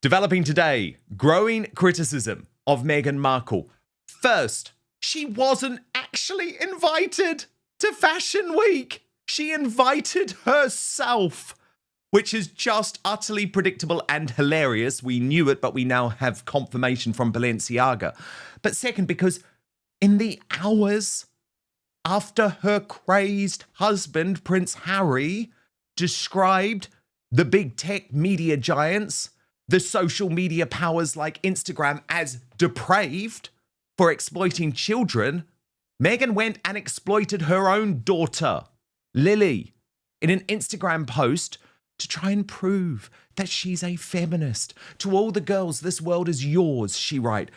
Developing today, growing criticism of Meghan Markle. First, she wasn't actually invited to Fashion Week. She invited herself, which is just utterly predictable and hilarious. We knew it, but we now have confirmation from Balenciaga. But second, because in the hours after her crazed husband, Prince Harry, described the big tech media giants, the social media powers like Instagram, as depraved for exploiting children, Meghan went and exploited her own daughter, Lily, in an Instagram post to try and prove that she's a feminist. To all the girls, this world is yours, she wrote,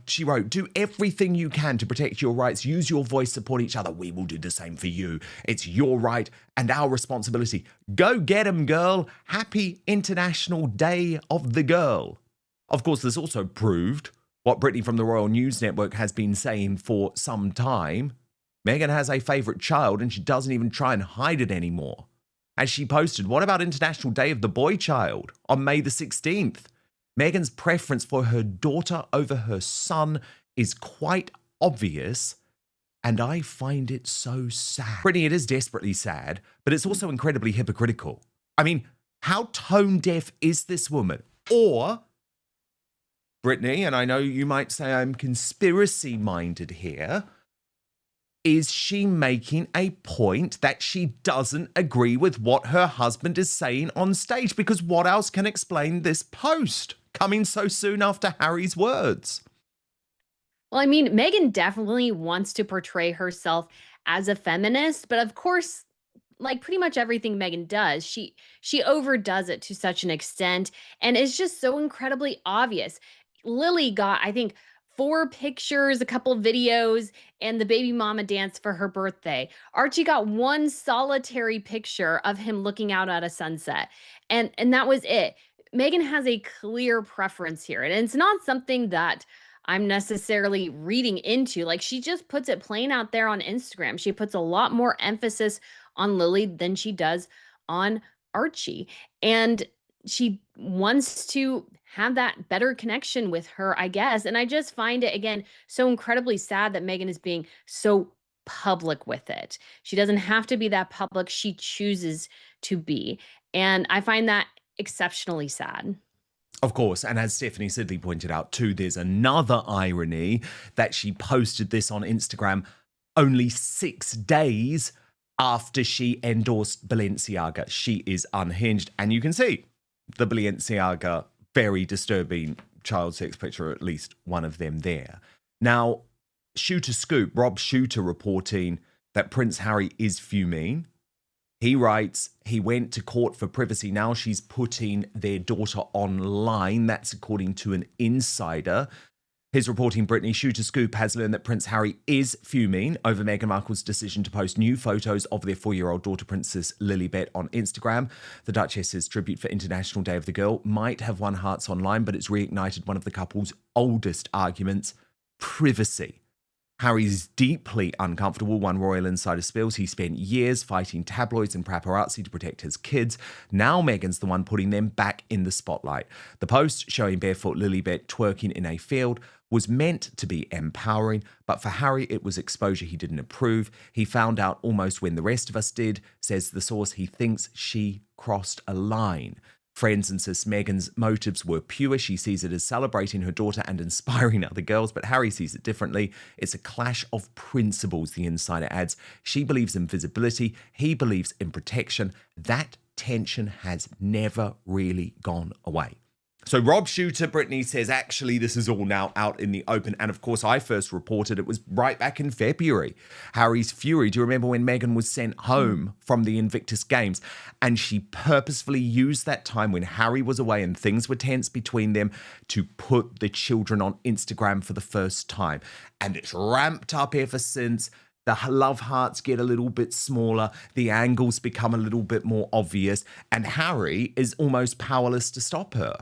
do everything you can to protect your rights. Use your voice, support each other. We will do the same for you. It's your right and our responsibility. Go get 'em, girl. Happy International Day of the Girl. Of course, this also proved what Brittany from the Royal News Network has been saying for some time. Meghan has a favourite child and she doesn't even try and hide it anymore. As she posted, what about International Day of the Boy Child on May the 16th? Meghan's preference for her daughter over her son is quite obvious, and I find it so sad. Brittany, it is desperately sad, but it's also incredibly hypocritical. I mean, how tone deaf is this woman? Or, Brittany, and I know you might say I'm conspiracy-minded here, is she making a point that she doesn't agree with what her husband is saying on stage? Because what else can explain this post coming so soon after Harry's words? Well, I mean, Meghan definitely wants to portray herself as a feminist, but of course, like pretty much everything Meghan does, she overdoes it to such an extent, and it's just so incredibly obvious. Lily got, I think, 4 pictures, a couple videos, and the baby mama dance for her birthday. Archie got 1 solitary picture of him looking out at a sunset, and that was it. Meghan has a clear preference here, and it's not something that I'm necessarily reading into. Like, she just puts it plain out there on Instagram. She puts a lot more emphasis on Lily than she does on Archie. And she wants to have that better connection with her, I guess. And I just find it, again, so incredibly sad that Meghan is being so public with it. She doesn't have to be that public, she chooses to be. And I find that exceptionally sad. Of course, and as Stephanie Sidley pointed out too, there's another irony that she posted this on Instagram only 6 days after she endorsed Balenciaga. She is unhinged, and you can see the Balenciaga very disturbing child sex picture, at least one of them there. Now, Shooter Scoop, Rob Shooter, reporting that Prince Harry is fuming. He writes, he went to court for privacy. Now she's putting their daughter online. That's according to an insider. His reporting, Brittany, Shooter Scoop has learned that Prince Harry is fuming over Meghan Markle's decision to post new photos of their 4-year-old daughter, Princess Lilibet, on Instagram. The Duchess's tribute for International Day of the Girl might have won hearts online, but it's reignited one of the couple's oldest arguments: privacy. Harry's deeply uncomfortable, one royal insider spills. He spent years fighting tabloids and paparazzi to protect his kids. Now Meghan's the one putting them back in the spotlight. The post showing barefoot Lilibet twerking in a field was meant to be empowering, but for Harry it was exposure he didn't approve. He found out almost when the rest of us did, says the source. He thinks she crossed a line. Friends insist Meghan's motives were pure. She sees it as celebrating her daughter and inspiring other girls, but Harry sees it differently. It's a clash of principles, the insider adds. She believes in visibility. He believes in protection. That tension has never really gone away. So Rob Shooter, Brittany, says actually this is all now out in the open. And of course, I first reported it was right back in February. Harry's fury. Do you remember when Meghan was sent home from the Invictus Games? And she purposefully used that time when Harry was away and things were tense between them to put the children on Instagram for the first time. And it's ramped up ever since. The love hearts get a little bit smaller. The angles become a little bit more obvious. And Harry is almost powerless to stop her.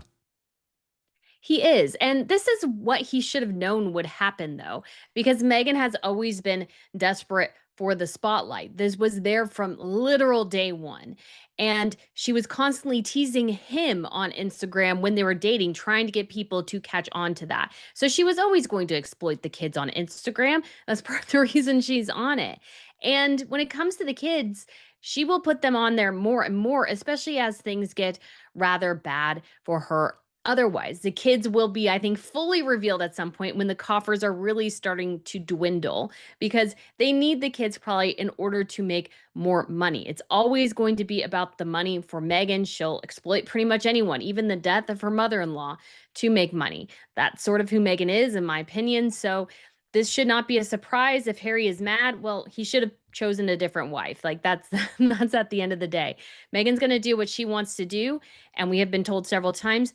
He is. And this is what he should have known would happen, though, because Meghan has always been desperate for the spotlight. This was there from literal day one. And she was constantly teasing him on Instagram when they were dating, trying to get people to catch on to that. So she was always going to exploit the kids on Instagram. That's part of the reason she's on it. And when it comes to the kids, she will put them on there more and more, especially as things get rather bad for her otherwise. The kids will be, I think, fully revealed at some point when the coffers are really starting to dwindle because they need the kids probably in order to make more money. It's always going to be about the money for Meghan. She'll exploit pretty much anyone, even the death of her mother in law, to make money. That's sort of who Meghan is, in my opinion. So this should not be a surprise if Harry is mad. Well, he should have chosen a different wife. Like that's that's at the end of the day. Meghan's going to do what she wants to do, and we have been told several times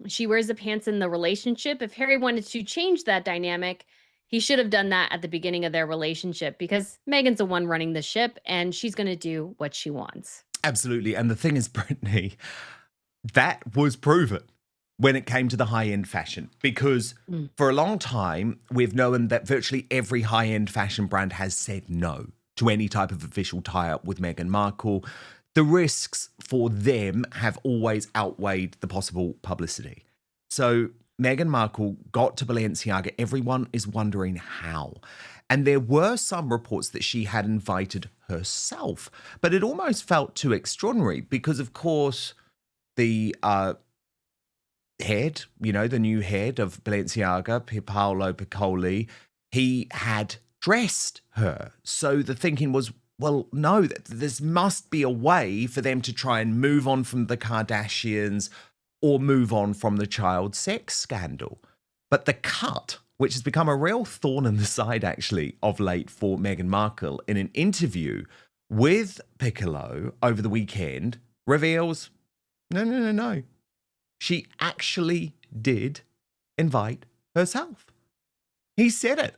she wears the pants in the relationship. If Harry wanted to change that dynamic, he should have done that at the beginning of their relationship because Meghan's the one running the ship and she's going to do what she wants. Absolutely. And the thing is, Brittany, that was proven when it came to the high-end fashion, because for a long time, we've known that virtually every high-end fashion brand has said no to any type of official tie-up with Meghan Markle. The risks for them have always outweighed the possible publicity. So Meghan Markle got to Balenciaga. Everyone is wondering how. And there were some reports that she had invited herself, but it almost felt too extraordinary because, of course, the head, the new head of Balenciaga, Paolo Piccoli, he had dressed her. So the thinking was, well, no, this must be a way for them to try and move on from the Kardashians or move on from the child sex scandal. But the cut, which has become a real thorn in the side, actually, of late for Meghan Markle, in an interview with Piccolo over the weekend, reveals, no. She actually did invite herself. He said it.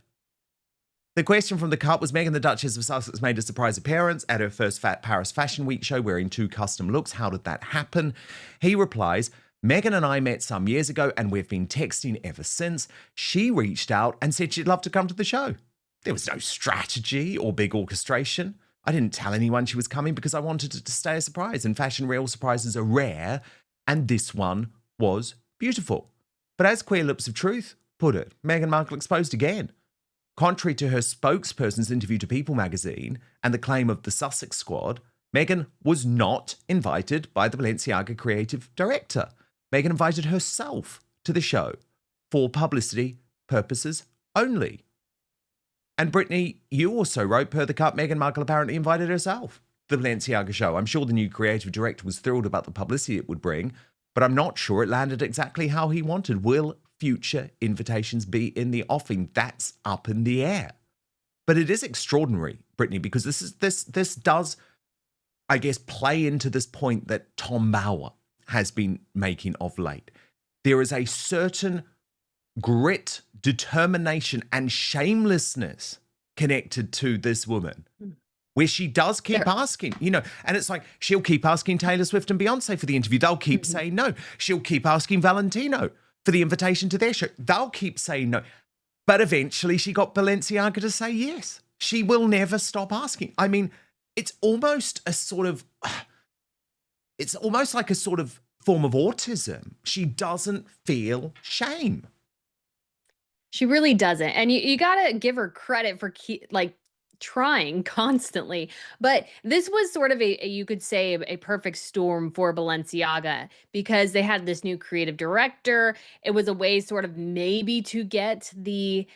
The question from the cut was, Meghan the Duchess of Sussex made a surprise appearance at her first Paris Fashion Week show wearing 2 custom looks. How did that happen? He replies, Meghan and I met some years ago and we've been texting ever since. She reached out and said she'd love to come to the show. There was no strategy or big orchestration. I didn't tell anyone she was coming because I wanted it to stay a surprise, and fashion real surprises are rare, and this one was beautiful. But as Queer Lips of Truth put it, Meghan Markle exposed again. Contrary to her spokesperson's interview to People magazine and the claim of the Sussex squad, Meghan was not invited by the Balenciaga creative director. Meghan invited herself to the show for publicity purposes only. And Brittany, you also wrote, per the cut, Meghan Markle apparently invited herself to the Balenciaga show. I'm sure the new creative director was thrilled about the publicity it would bring, but I'm not sure it landed exactly how he wanted. Will future invitations be in the offing? That's up in the air. But it is extraordinary, Brittany, because this does, I guess, play into this point that Tom Bauer has been making of late. There is a certain grit, determination, and shamelessness connected to this woman, where she does keep asking, and it's like she'll keep asking Taylor Swift and Beyonce for the interview. They'll keep saying no. She'll keep asking Valentino for the invitation to their show. They'll keep saying no. But eventually she got Balenciaga to say yes. She will never stop asking. I mean, it's almost like a sort of form of autism. She doesn't feel shame. She really doesn't. And you got to give her credit for trying constantly. But this was sort of you could say a perfect storm for Balenciaga because they had this new creative director. It was a way sort of maybe to get the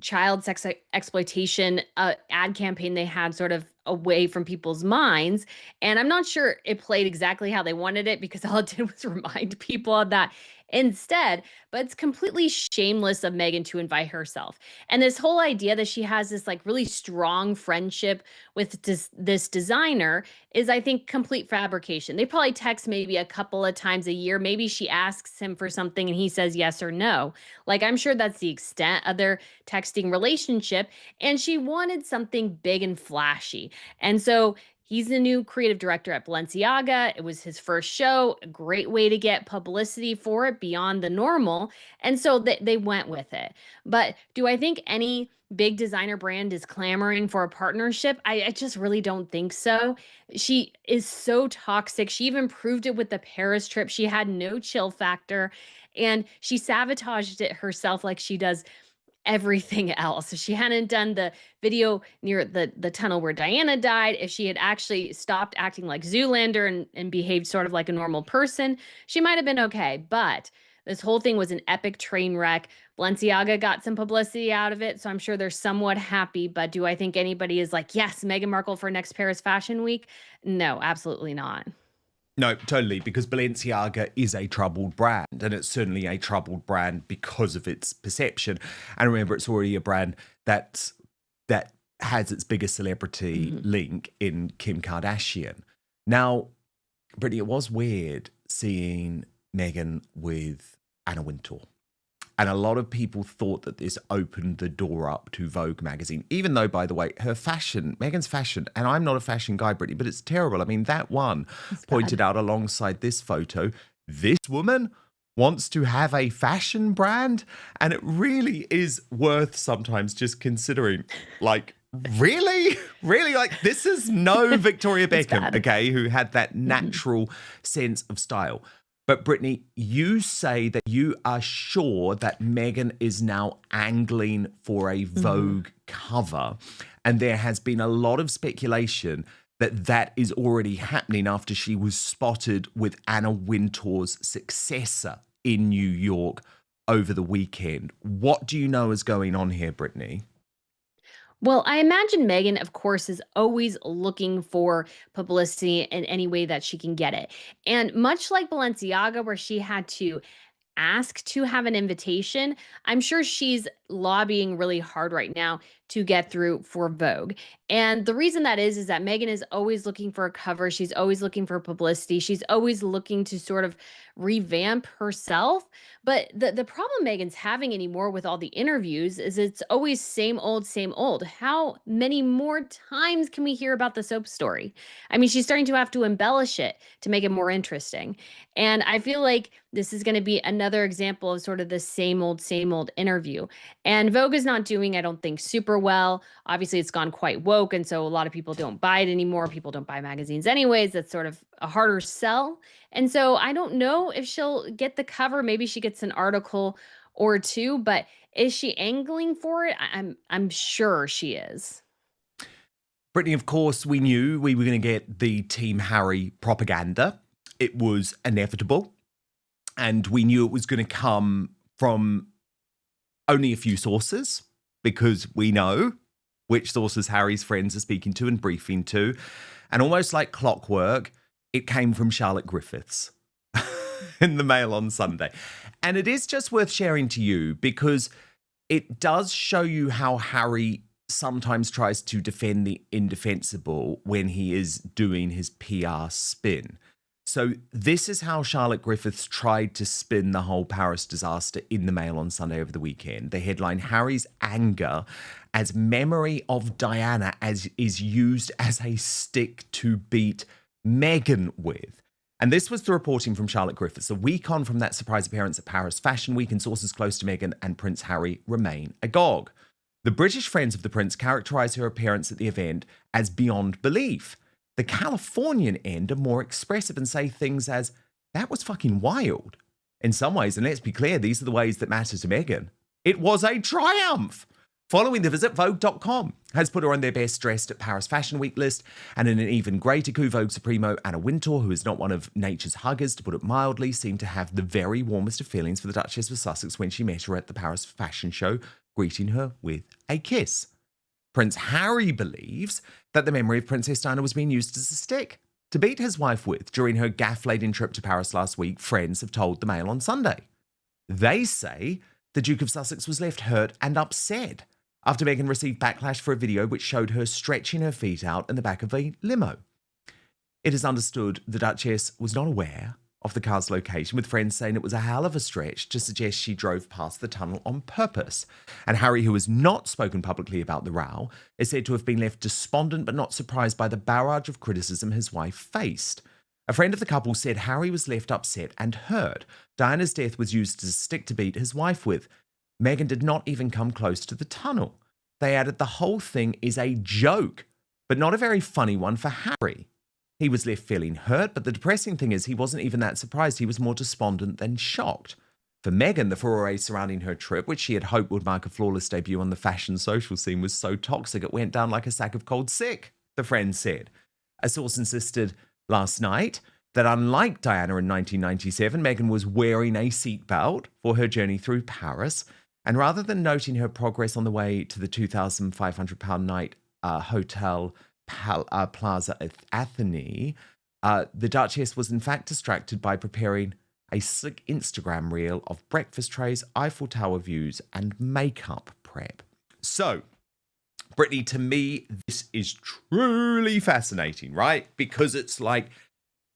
child sex exploitation ad campaign they had sort of away from people's minds. And I'm not sure it played exactly how they wanted it because all it did was remind people of that instead. But it's completely shameless of Meghan to invite herself. And this whole idea that she has this really strong friendship with this designer is, I think, complete fabrication. They probably text maybe a couple of times a year. Maybe she asks him for something and he says yes or no. I'm sure that's the extent of their texting relationship. And she wanted something big and flashy. And so He's the new creative director at Balenciaga. It was his first show, a great way to get publicity for it beyond the normal. And so they went with it. But do I think any big designer brand is clamoring for a partnership? I just really don't think so. She is so toxic. She even proved it with the Paris trip. She had no chill factor and she sabotaged it herself like she does everything else. If she hadn't done the video near the tunnel where Diana died, if she had actually stopped acting like Zoolander and behaved sort of like a normal person, she might have been okay. But this whole thing was an epic train wreck. Balenciaga got some publicity out of it, so I'm sure they're somewhat happy. But do I think anybody is like, yes, Meghan Markle for next Paris Fashion Week? No, absolutely not. No, totally, because Balenciaga is a troubled brand, and it's certainly a troubled brand because of its perception. And remember, it's already a brand that has its biggest celebrity link in Kim Kardashian. Now, Brittany, it was weird seeing Meghan with Anna Wintour. And a lot of people thought that this opened the door up to Vogue magazine, even though, by the way, her fashion, Meghan's fashion, and I'm not a fashion guy, Brittany, but it's terrible. I mean, that one pointed out alongside this photo, this woman wants to have a fashion brand. And it really is worth sometimes just considering, like, really? Really? Like, this is no Victoria Beckham, okay, who had that natural sense of style. But Brittany, you say that you are sure that Meghan is now angling for a Vogue cover. And there has been a lot of speculation that that is already happening after she was spotted with Anna Wintour's successor in New York over the weekend. What do you know is going on here, Brittany? Well, I imagine Megan, of course, is always looking for publicity in any way that she can get it. And much like Balenciaga, where she had to ask to have an invitation, I'm sure she's lobbying really hard right now to get through for Vogue. And the reason that is that Megan is always looking for a cover. She's always looking for publicity. She's always looking to sort of revamp herself. But the problem Megan's having anymore with all the interviews is it's always same old, same old. How many more times can we hear about the soap story? I mean, she's starting to have to embellish it to make it more interesting. And I feel like this is going to be another example of sort of the same old interview. And Vogue is not doing, I don't think, super well. Obviously, it's gone quite woke. And so a lot of people don't buy it anymore. People don't buy magazines anyways. That's sort of a harder sell. And so I don't know if she'll get the cover. Maybe she gets an article or two, but is she angling for it? I'm sure she is. Brittany, of course, we knew we were going to get the Team Harry propaganda. It was inevitable. And we knew it was going to come from only a few sources, because we know which sources Harry's friends are speaking to and briefing to. And almost like clockwork, it came from Charlotte Griffiths in the Mail on Sunday. And it is just worth sharing to you because it does show you how Harry sometimes tries to defend the indefensible when he is doing his PR spin. So this is how Charlotte Griffiths tried to spin the whole Paris disaster in the Mail on Sunday over the weekend. The headline, Harry's anger as memory of Diana as is used as a stick to beat Meghan with. And this was the reporting from Charlotte Griffiths. A week on from that surprise appearance at Paris Fashion Week, and sources close to Meghan and Prince Harry remain agog. The British friends of the prince characterise her appearance at the event as beyond belief. The Californian end are more expressive and say things as, that was fucking wild. In some ways, and let's be clear, these are the ways that matter to Meghan. It was a triumph. Following the visit, Vogue.com has put her on their best dressed at Paris Fashion Week list, and in an even greater coup, Vogue Supremo Anna Wintour, who is not one of nature's huggers, to put it mildly, seemed to have the very warmest of feelings for the Duchess of Sussex when she met her at the Paris Fashion Show, greeting her with a kiss. Prince Harry believes that the memory of Princess Diana was being used as a stick to beat his wife with during her gaffe-laden trip to Paris last week, friends have told the Mail on Sunday. They say the Duke of Sussex was left hurt and upset after Meghan received backlash for a video which showed her stretching her feet out in the back of a limo. It is understood the Duchess was not aware of the car's location, with friends saying it was a hell of a stretch to suggest she drove past the tunnel on purpose. And Harry, who has not spoken publicly about the row, is said to have been left despondent but not surprised by the barrage of criticism his wife faced. A friend of the couple said Harry was left upset and hurt. Diana's death was used as a stick to beat his wife with. Meghan did not even come close to the tunnel. They added the whole thing is a joke, but not a very funny one for Harry. He was left feeling hurt, but the depressing thing is he wasn't even that surprised. He was more despondent than shocked. For Meghan, the furore surrounding her trip, which she had hoped would mark a flawless debut on the fashion social scene, was so toxic it went down like a sack of cold sick, the friend said. A source insisted last night that unlike Diana in 1997, Meghan was wearing a seatbelt for her journey through Paris. And rather than noting her progress on the way to the £2,500 night hotel Plaza Athene, the Duchess was in fact distracted by preparing a slick Instagram reel of breakfast trays, Eiffel Tower views, and makeup prep. So, Brittany, to me, this is truly fascinating, right? Because it's like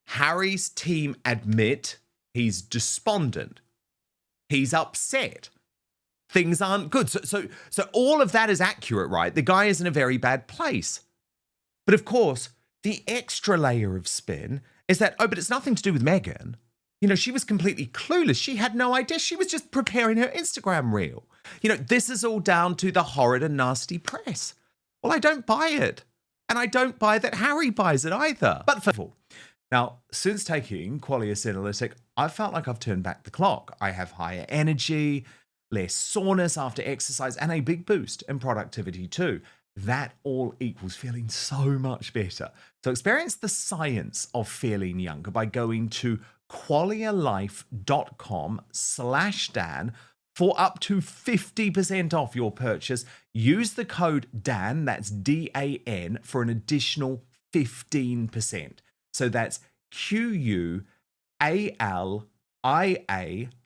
Harry's team admit he's despondent. He's upset. Things aren't good. So all of that is accurate, right? The guy is in a very bad place. But of course, the extra layer of spin is that, but it's nothing to do with Meghan. You know, she was completely clueless. She had no idea. She was just preparing her Instagram reel. You know, this is all down to the horrid and nasty press. Well, I don't buy it. And I don't buy that Harry buys it either. But for now, since taking Qualia Senolytic, I felt like I've turned back the clock. I have higher energy, less soreness after exercise, and a big boost in productivity too. That all equals feeling so much better. So experience the science of feeling younger by going to qualialife.com/Dan for up to 50% off your purchase. Use the code DAN, that's DAN, for an additional 15%. So that's QUALIA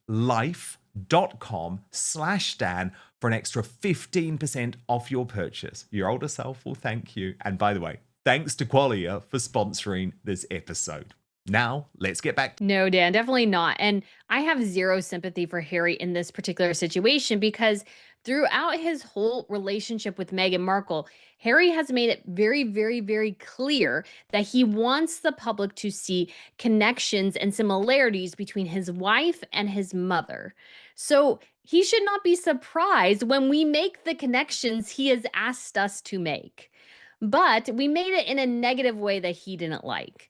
life.com/Dan for an extra 15% off your purchase. Your older self will thank you. And by the way, thanks to Qualia for sponsoring this episode. Now, let's get back. No, Dan, definitely not. And I have zero sympathy for Harry in this particular situation because throughout his whole relationship with Meghan Markle, Harry has made it very, very, very clear that he wants the public to see connections and similarities between his wife and his mother. So he should not be surprised when we make the connections he has asked us to make. But we made it in a negative way that he didn't like.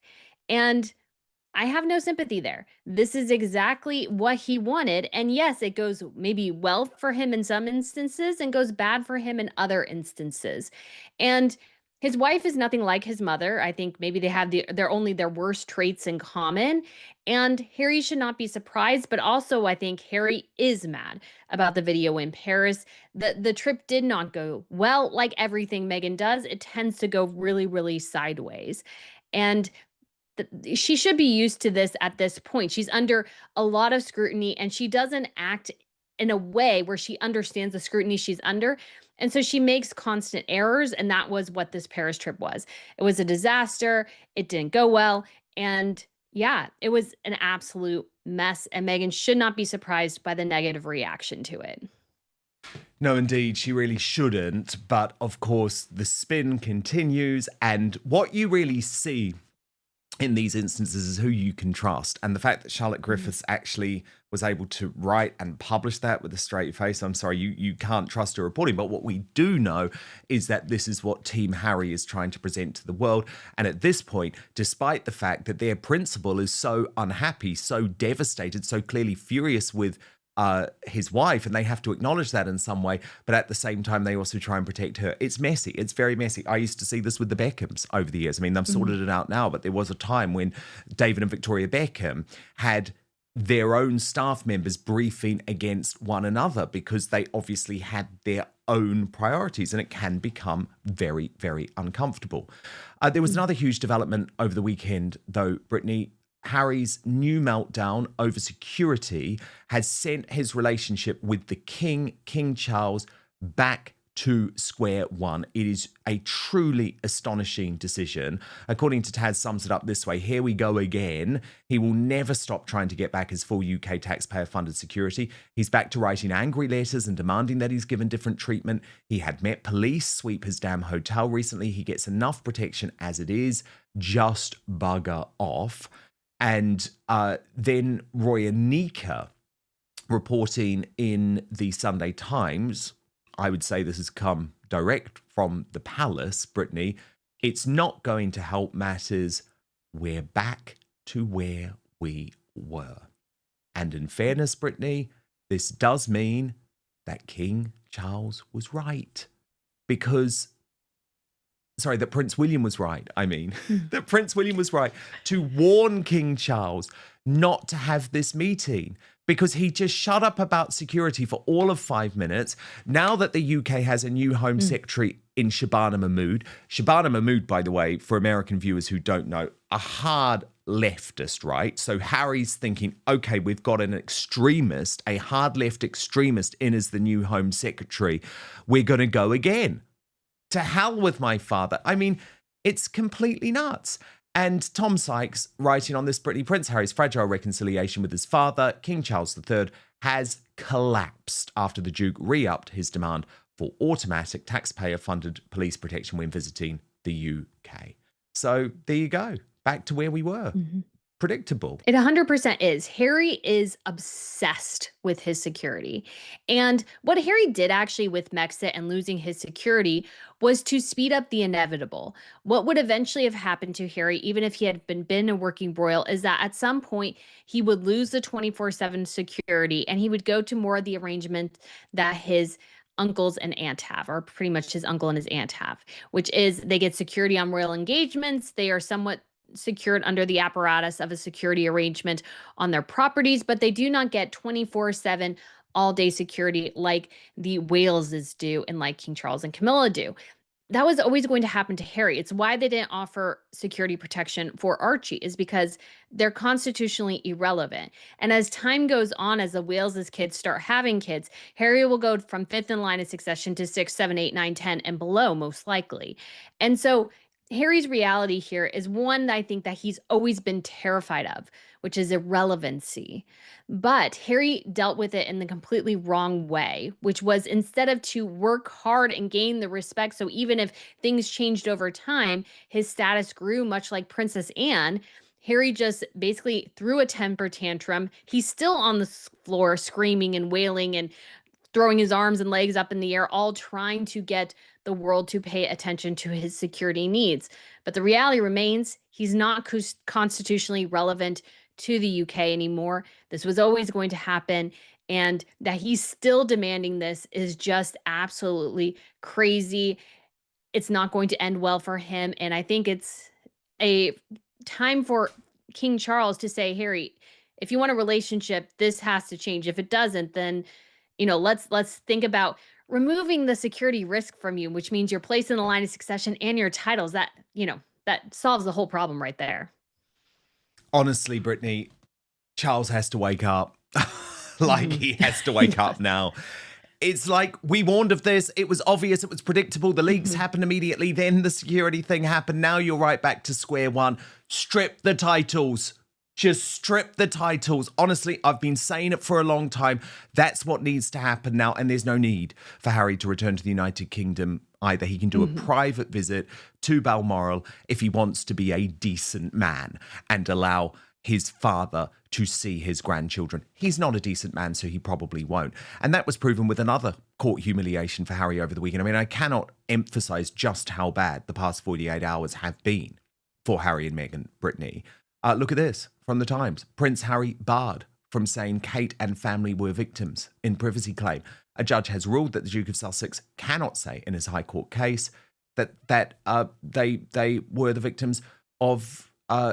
And I have no sympathy there. This is exactly what he wanted. And yes, it goes maybe well for him in some instances and goes bad for him in other instances. And his wife is nothing like his mother. I think maybe they have they're only their worst traits in common. And Harry should not be surprised, but also I think Harry is mad about the video in Paris. The trip did not go well. Like everything Meghan does, it tends to go really, really sideways. And she should be used to this at this point. She's under a lot of scrutiny and she doesn't act in a way where she understands the scrutiny she's under. And so she makes constant errors. And that was what this Paris trip was. It was a disaster. It didn't go well. And yeah, it was an absolute mess. And Meghan should not be surprised by the negative reaction to it. No, indeed, she really shouldn't. But of course, the spin continues. And what you really see in these instances is who you can trust. And the fact that Charlotte Griffiths actually was able to write and publish that with a straight face, I'm sorry, you can't trust her reporting. But what we do know is that this is what Team Harry is trying to present to the world. And at this point, despite the fact that their principal is so unhappy, so devastated, so clearly furious with his wife, and they have to acknowledge that in some way, but at the same time they also try and protect her. It's messy. It's very messy. I used to see this with the Beckhams over the years. I mean, they've sorted it out now, but there was a time when David and Victoria Beckham had their own staff members briefing against one another because they obviously had their own priorities, and it can become very, very uncomfortable. There was another huge development over the weekend, though, Brittany. Harry's new meltdown over security has sent his relationship with the King Charles, back to square one. It is a truly astonishing decision. According to Taz, sums it up this way: here we go again. He will never stop trying to get back his full UK taxpayer-funded security. He's back to writing angry letters and demanding that he's given different treatment. He had Met Police sweep his damn hotel recently. He gets enough protection as it is. Just bugger off. And then Roy Anika reporting in the Sunday Times, I would say this has come direct from the palace, Brittany. It's not going to help matters. We're back to where we were. And in fairness, Brittany, this does mean that King Charles was right. That Prince William was right, that Prince William was right to warn King Charles not to have this meeting, because he just shut up about security for all of 5 minutes. Now that the UK has a new Home Secretary in Shabana Mahmood. Shabana Mahmood, by the way, for American viewers who don't know, a hard leftist, right? So Harry's thinking, okay, we've got an extremist, a hard left extremist in as the new Home Secretary. We're going to go again. To hell with my father. It's completely nuts. And Tom Sykes, writing on this, Brittany, Prince Harry's fragile reconciliation with his father, King Charles III, has collapsed after the Duke re-upped his demand for automatic taxpayer-funded police protection when visiting the UK. So there you go. Back to where we were. Mm-hmm. Predictable. It 100% is. Harry is obsessed with his security. And what Harry did actually with Mexit and losing his security was to speed up the inevitable. What would eventually have happened to Harry, even if he had been a working royal, is that at some point he would lose the 24/7 security and he would go to more of the arrangement that his uncles and aunt have, or pretty much his uncle and his aunt have, which is they get security on royal engagements. They are somewhat secured under the apparatus of a security arrangement on their properties, but they do not get 24/7 all-day security like the Waleses do and like King Charles and Camilla do. That was always going to happen to Harry. It's why they didn't offer security protection for Archie, is because they're constitutionally irrelevant. And as time goes on, as the Wales' kids start having kids, Harry will go from fifth in line of succession to 6, 7, 8, 9, 10, and below, most likely. And so Harry's reality here is one that I think that he's always been terrified of, which is irrelevancy. But Harry dealt with it in the completely wrong way, which was instead of to work hard and gain the respect, so even if things changed over time, his status grew, much like Princess Anne. Harry just basically threw a temper tantrum. He's still on the floor screaming and wailing and throwing his arms and legs up in the air, all trying to get the world to pay attention to his security needs. But the reality remains he's not constitutionally relevant to the UK anymore. This was always going to happen. And that he's still demanding this is just absolutely crazy. It's not going to end well for him. And I think it's a time for King Charles to say, Harry, if you want a relationship, this has to change. If it doesn't, then let's think about removing the security risk from you, which means you're placed in the line of succession and your titles. That solves the whole problem right there. Honestly, Brittany, Charles has to wake up. He has to wake up now. It's like, we warned of this. It was obvious. It was predictable. The leaks happened immediately. Then the security thing happened. Now you're right back to square one. Strip the titles. Just strip the titles. Honestly, I've been saying it for a long time. That's what needs to happen now. And there's no need for Harry to return to the United Kingdom either. He can do a private visit to Balmoral if he wants to be a decent man and allow his father to see his grandchildren. He's not a decent man, so he probably won't. And that was proven with another court humiliation for Harry over the weekend. I cannot emphasize just how bad the past 48 hours have been for Harry and Meghan, Brittany. Look at this from the Times. Prince Harry barred from saying Kate and family were victims in privacy claim. A judge has ruled that the Duke of Sussex cannot say in his High Court case that they were the victims of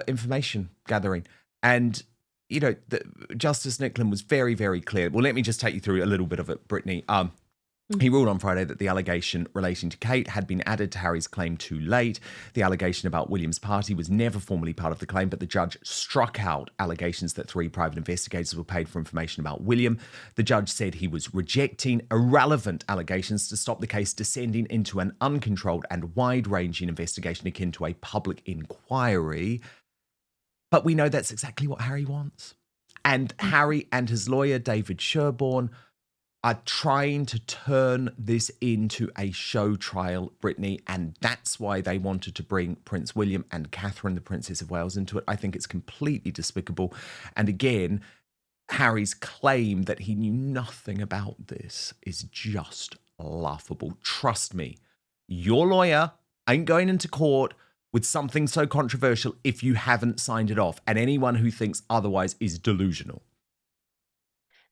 information gathering. And, Justice Nicklin was very, very clear. Well, let me just take you through a little bit of it, Brittany. He Mhm. ruled on Friday that the allegation relating to Kate had been added to Harry's claim too late. The allegation about William's party was never formally part of the claim, but the judge struck out allegations that 3 private investigators were paid for information about William. The judge said he was rejecting irrelevant allegations to stop the case descending into an uncontrolled and wide-ranging investigation akin to a public inquiry. But we know that's exactly what Harry wants. And Mhm. Harry and his lawyer, David Sherborne, are trying to turn this into a show trial, Brittany, and that's why they wanted to bring Prince William and Catherine, the Princess of Wales, into it. I think it's completely despicable. And again, Harry's claim that he knew nothing about this is just laughable. Trust me, your lawyer ain't going into court with something so controversial if you haven't signed it off, and anyone who thinks otherwise is delusional.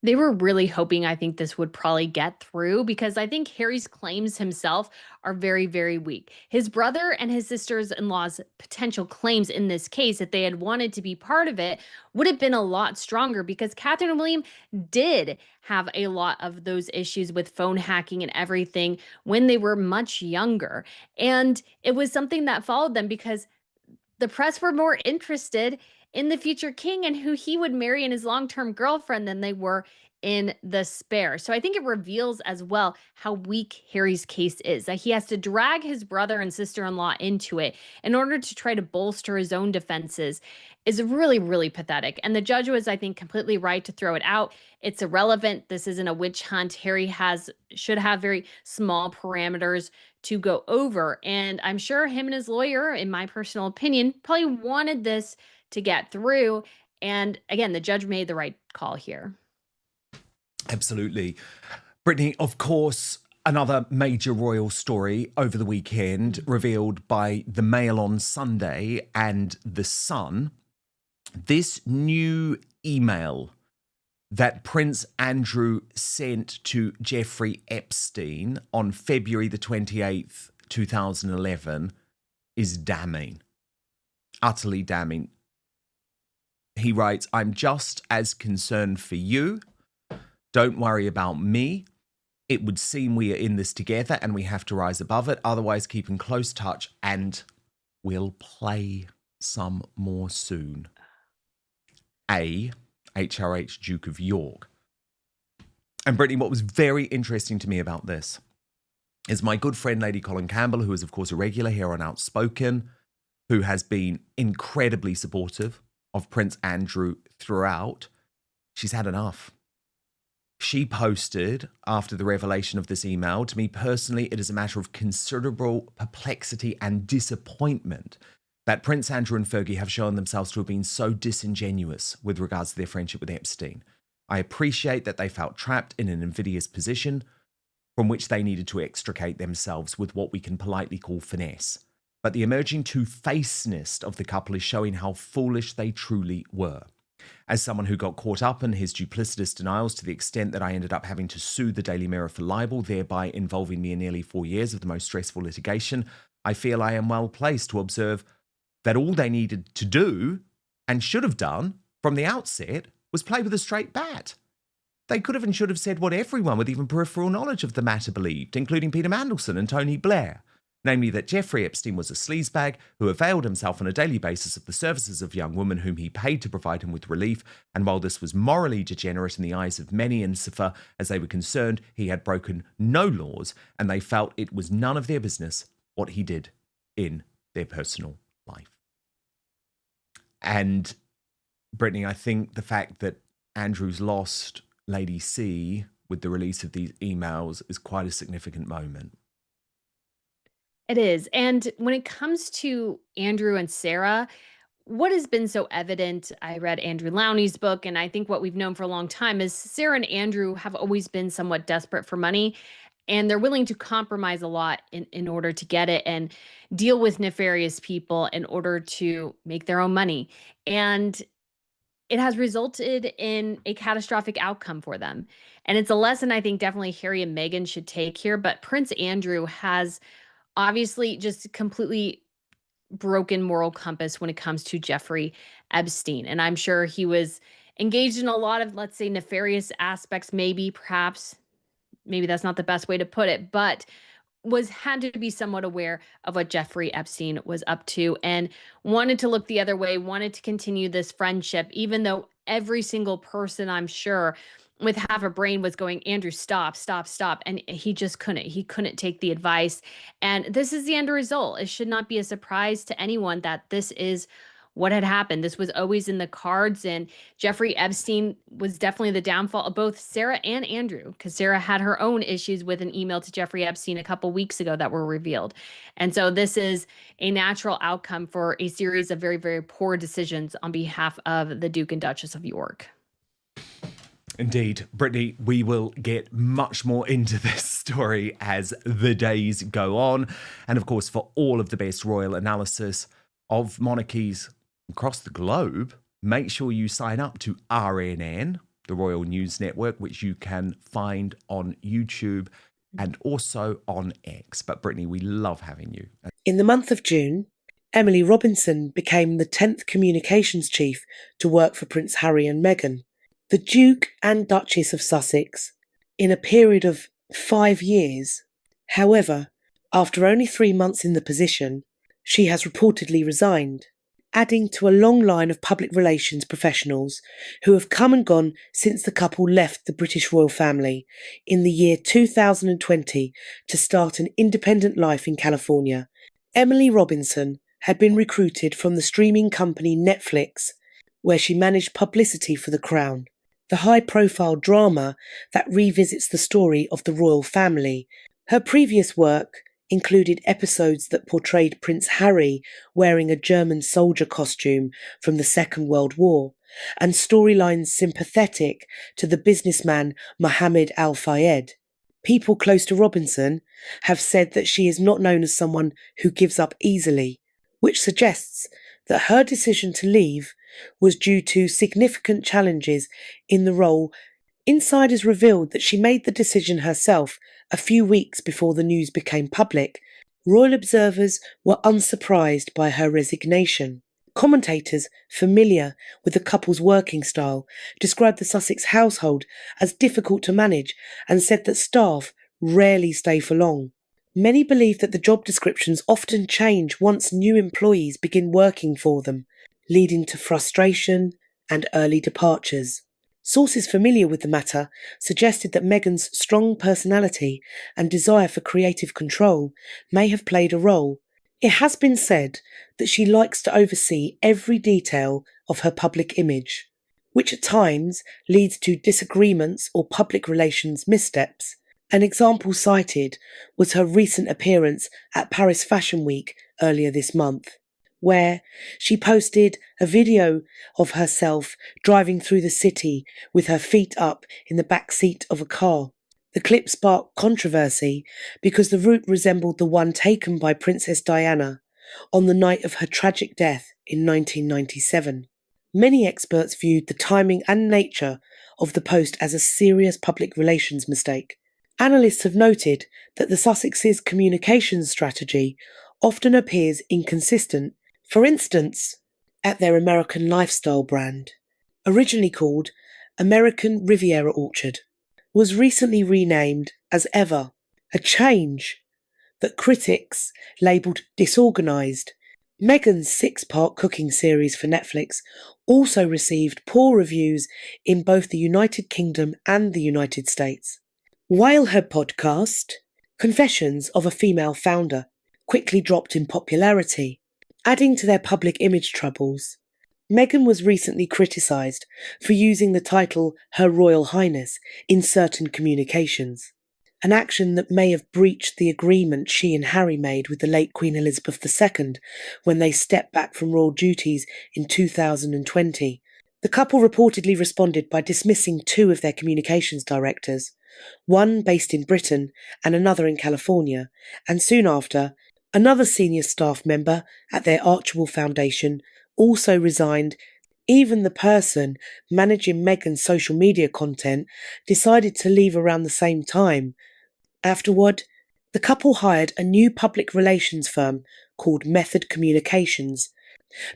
They were really hoping, I think, this would probably get through because I think Harry's claims himself are very, very weak. His brother and his sisters in law's potential claims in this case, if they had wanted to be part of it, would have been a lot stronger because Catherine and William did have a lot of those issues with phone hacking and everything when they were much younger. And it was something that followed them because the press were more interested in the future king and who he would marry and his long-term girlfriend than they were in the spare. So I think it reveals as well how weak Harry's case is, that he has to drag his brother and sister-in-law into it in order to try to bolster his own defenses is really, really pathetic. And the judge was, I think, completely right to throw it out. It's irrelevant. This isn't a witch hunt. Harry has should have very small parameters to go over. And I'm sure him and his lawyer, in my personal opinion, probably wanted this to get through. And again, the judge made the right call here. Absolutely. Brittany, of course, another major royal story over the weekend revealed by the Mail on Sunday and The Sun. This new email that Prince Andrew sent to Jeffrey Epstein on February the 28th, 2011, is damning. Utterly damning. He writes, "I'm just as concerned for you. Don't worry about me. It would seem we are in this together and we have to rise above it. Otherwise, keep in close touch and we'll play some more soon. A. HRH Duke of York." And Brittany, what was very interesting to me about this is my good friend, Lady Colin Campbell, who is, of course, a regular here on Outspoken, who has been incredibly supportive of Prince Andrew throughout. She's had enough. She posted after the revelation of this email, "To me personally, it is a matter of considerable perplexity and disappointment that Prince Andrew and Fergie have shown themselves to have been so disingenuous with regards to their friendship with Epstein. I appreciate that they felt trapped in an invidious position from which they needed to extricate themselves with what we can politely call finesse. But the emerging two-facedness of the couple is showing how foolish they truly were. As someone who got caught up in his duplicitous denials to the extent that I ended up having to sue the Daily Mirror for libel, thereby involving me in nearly 4 years of the most stressful litigation, I feel I am well placed to observe that all they needed to do, and should have done from the outset, was play with a straight bat. They could have and should have said what everyone with even peripheral knowledge of the matter believed, including Peter Mandelson and Tony Blair. Namely, that Jeffrey Epstein was a sleazebag who availed himself on a daily basis of the services of young women whom he paid to provide him with relief, and while this was morally degenerate in the eyes of many insofar as they were concerned, he had broken no laws, and they felt it was none of their business what he did in their personal life." And Brittany, I think the fact that Andrew's lost Lady C with the release of these emails is quite a significant moment. It is. And when it comes to Andrew and Sarah, what has been so evident, I read Andrew Lowney's book, and I think what we've known for a long time is Sarah and Andrew have always been somewhat desperate for money, and they're willing to compromise a lot in order to get it and deal with nefarious people in order to make their own money. And it has resulted in a catastrophic outcome for them. And it's a lesson I think definitely Harry and Meghan should take here. But Prince Andrew has obviously just completely broken moral compass when it comes to Jeffrey Epstein. And I'm sure he was engaged in a lot of, let's say, nefarious aspects, maybe, perhaps, maybe that's not the best way to put it, but had to be somewhat aware of what Jeffrey Epstein was up to and wanted to look the other way, wanted to continue this friendship, even though every single person, I'm sure, with half a brain was going, Andrew, stop, stop, stop. And he just couldn't. He couldn't take the advice. And this is the end result. It should not be a surprise to anyone that this is what had happened. This was always in the cards. And Jeffrey Epstein was definitely the downfall of both Sarah and Andrew, because Sarah had her own issues with an email to Jeffrey Epstein a couple weeks ago that were revealed. And so this is a natural outcome for a series of very, very poor decisions on behalf of the Duke and Duchess of York. Indeed. Brittany, we will get much more into this story as the days go on. And of course, for all of the best royal analysis of monarchies across the globe, make sure you sign up to RNN, the Royal News Network, which you can find on YouTube and also on X. But Brittany, we love having you. In the month of June, Emily Robinson became the 10th communications chief to work for Prince Harry and Meghan. The Duke and Duchess of Sussex, in a period of 5 years. However, after only 3 months in the position, she has reportedly resigned, adding to a long line of public relations professionals who have come and gone since the couple left the British royal family in the year 2020 to start an independent life in California. Emily Robinson had been recruited from the streaming company Netflix, where she managed publicity for the Crown, the high-profile drama that revisits the story of the royal family. Her previous work included episodes that portrayed Prince Harry wearing a German soldier costume from the Second World War, and storylines sympathetic to the businessman Mohammed Al-Fayed. People close to Robinson have said that she is not known as someone who gives up easily, which suggests that her decision to leave was due to significant challenges in the role. Insiders revealed that she made the decision herself a few weeks before the news became public. Royal observers were unsurprised by her resignation. Commentators familiar with the couple's working style described the Sussex household as difficult to manage and said that staff rarely stay for long. Many believe that the job descriptions often change once new employees begin working for them, leading to frustration and early departures. Sources familiar with the matter suggested that Meghan's strong personality and desire for creative control may have played a role. It has been said that she likes to oversee every detail of her public image, which at times leads to disagreements or public relations missteps. An example cited was her recent appearance at Paris Fashion Week earlier this month, where she posted a video of herself driving through the city with her feet up in the back seat of a car. The clip sparked controversy because the route resembled the one taken by Princess Diana on the night of her tragic death in 1997. Many experts viewed the timing and nature of the post as a serious public relations mistake. Analysts have noted that the Sussexes' communications strategy often appears inconsistent. For instance, at their American lifestyle brand, originally called American Riviera Orchard, was recently renamed as Ever, a change that critics labelled disorganised. Meghan's 6-part cooking series for Netflix also received poor reviews in both the United Kingdom and the United States. While her podcast, Confessions of a Female Founder, quickly dropped in popularity, adding to their public image troubles, Meghan was recently criticised for using the title Her Royal Highness in certain communications, an action that may have breached the agreement she and Harry made with the late Queen Elizabeth II when they stepped back from royal duties in 2020. The couple reportedly responded by dismissing 2 of their communications directors, one based in Britain and another in California, and soon after, another senior staff member at their Archibald Foundation also resigned. Even the person managing Meghan's social media content decided to leave around the same time. Afterward, the couple hired a new public relations firm called Method Communications,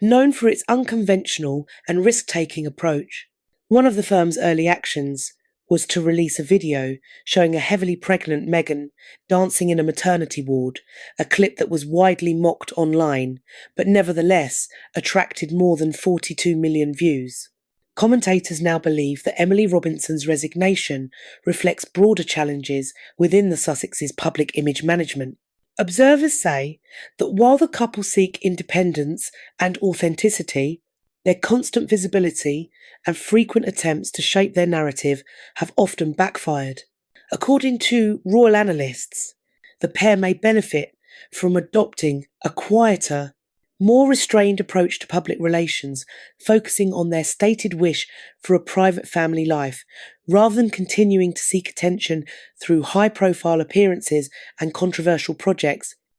known for its unconventional and risk-taking approach. One of the firm's early actions was to release a video showing a heavily pregnant Meghan dancing in a maternity ward, a clip that was widely mocked online, but nevertheless attracted more than 42 million views. Commentators now believe that Emily Robinson's resignation reflects broader challenges within the Sussexes' public image management. Observers say that while the couple seek independence and authenticity, their constant visibility and frequent attempts to shape their narrative have often backfired. According to royal analysts, the pair may benefit from adopting a quieter, more restrained approach to public relations, focusing on their stated wish for a private family life, rather than continuing to seek attention through high-profile appearances and controversial projects.